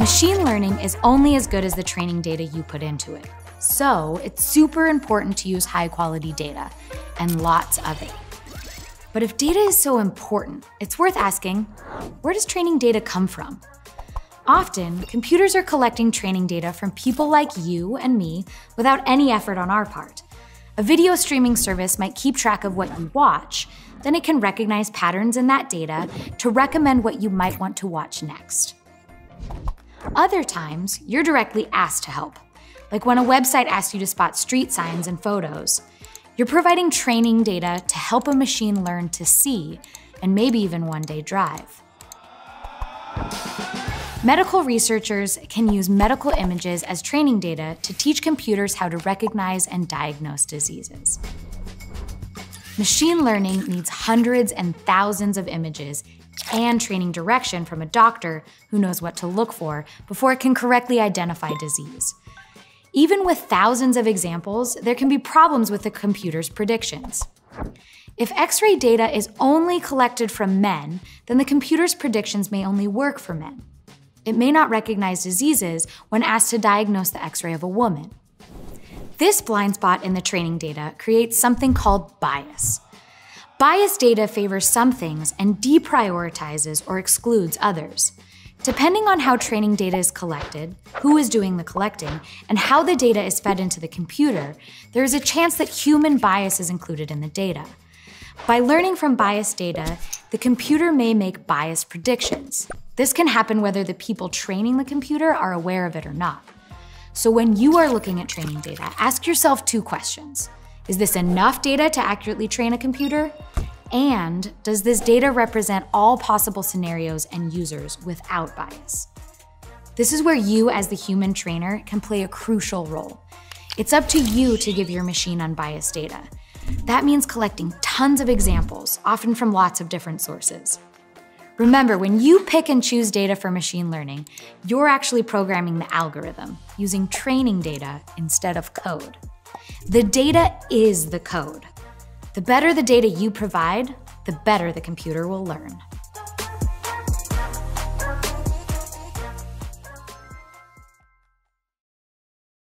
Machine learning is only as good as the training data you put into it. So it's super important to use high-quality data, and lots of it. But if data is so important, it's worth asking, where does training data come from? Often, computers are collecting training data from people like you and me without any effort on our part. A video streaming service might keep track of what you watch, then it can recognize patterns in that data to recommend what you might want to watch next. Other times, you're directly asked to help, like when a website asks you to spot street signs and photos. You're providing training data to help a machine learn to see, and maybe even one day drive. Medical researchers can use medical images as training data to teach computers how to recognize and diagnose diseases. Machine learning needs hundreds and thousands of images and training direction from a doctor who knows what to look for before it can correctly identify disease. Even with thousands of examples, there can be problems with the computer's predictions. If X-ray data is only collected from men, then the computer's predictions may only work for men. It may not recognize diseases when asked to diagnose the X-ray of a woman. This blind spot in the training data creates something called bias. Bias data favors some things and deprioritizes or excludes others. Depending on how training data is collected, who is doing the collecting, and how the data is fed into the computer, there is a chance that human bias is included in the data. By learning from biased data, the computer may make biased predictions. This can happen whether the people training the computer are aware of it or not. So when you are looking at training data, ask yourself two questions. Is this enough data to accurately train a computer? And does this data represent all possible scenarios and users without bias? This is where you, as the human trainer, can play a crucial role. It's up to you to give your machine unbiased data. That means collecting tons of examples, often from lots of different sources. Remember, when you pick and choose data for machine learning, you're actually programming the algorithm, using training data instead of code. The data is the code. The better the data you provide, the better the computer will learn.